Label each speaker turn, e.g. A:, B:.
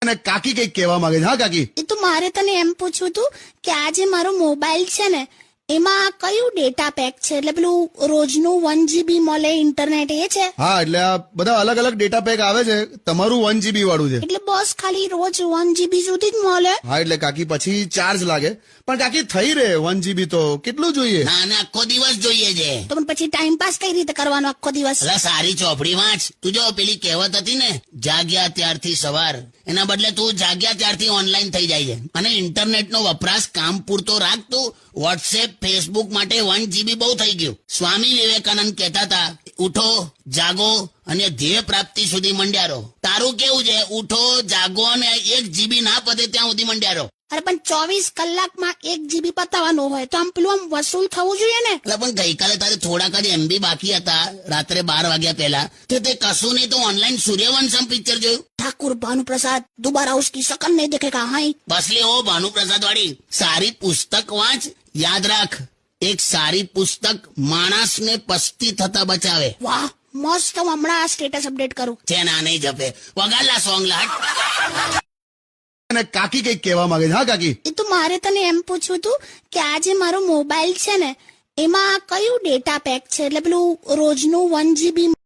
A: અને કાકી કઈક કહેવા માંગે છે. હા કાકી,
B: એ તો મારે તને એમ પૂછવું હતું કે આ જે મારો મોબાઈલ છે ને એમાં કયું ડેટા પેક છે, એટલે પેલું રોજનું 1 GB મળે ઇન્ટરનેટ એ છે?
A: હા એટલે આ બધા અલગ અલગ ડેટા પેક આવે છે. તમારું 1 GB વાળું છે.
B: એટલે બસ ખાલી રોજ 1 GB સુધી જ મળે?
A: હા એટલે કાકી પછી ચાર્જ લાગે, પણ કાકી થઈ રહે 1 GB તો કેટલું જોઈએ?
C: ના ના, આખો દિવસ જોઈએ છે.
B: તો પણ પછી ટાઈમ પાસ કઈ રીતે કરવાનો આખો દિવસ?
C: અલા સારી ચોપડી વાંચ. તું જો પેલી કહેવત હતી ને, જાગ્યા ત્યારથી સવાર, એના બદલે તું જાગ્યા ત્યારથી ઓનલાઈન થઈ જાય છે. અને ઇન્ટરનેટનો વપરાશ કામ પૂરતો રાખ. તું વોટ્સએપ ફેસબુક માટે 1 GB બહુ થઈ ગયું. સ્વામી વિવેકાનંદ કહેતા હતા, ઉઠો જાગો અને ધ્યેય પ્રાપ્તિ સુધી મંડ્યા રહો. તારું કેવું છે? ઉઠો જાગો અને 1 GB ના પતે ત્યાં સુધી મંડ્યા રહો.
B: અરે પણ 24 કલાકમાં 1 GB પતાવવાનું હોય તો આમ પેલું આમ વસૂલ થવું જોઈએ ને?
C: એટલે પણ ગઈકાલે તારે થોડાક જ MB બાકી હતા રાત્રે 12 વાગ્યા પહેલા, તે કશું નહીં તો ઓનલાઈન સૂર્યવંશમ પિક્ચર જોયું.
B: ઠાकुर भानुप्रसाद दोबारा उसकी शकल नहीं देखेगा. हाय
C: બસ લે ઓ ભાનુપ્રસાદ વાળી, સારી પુસ્તક વાંચ. યાદ રાખ, એક સારી પુસ્તક માણસને પસ્તી થતા બચાવે.
B: વાહ મસ્ત. હું હમણાં સ્ટેટસ અપડેટ કરું.
C: છે ના નહીં જપે. વગાડલા સોંગ લાટ.
A: અને કાકી કઈક કહેવા માંગે છે. હા કાકી,
B: એ તો મારે તને એમ પૂછવું હતું કે આ જે મારો મોબાઈલ છે ને એમાં કયું ડેટા પેક છે, એટલે પેલું રોજનું 1 GB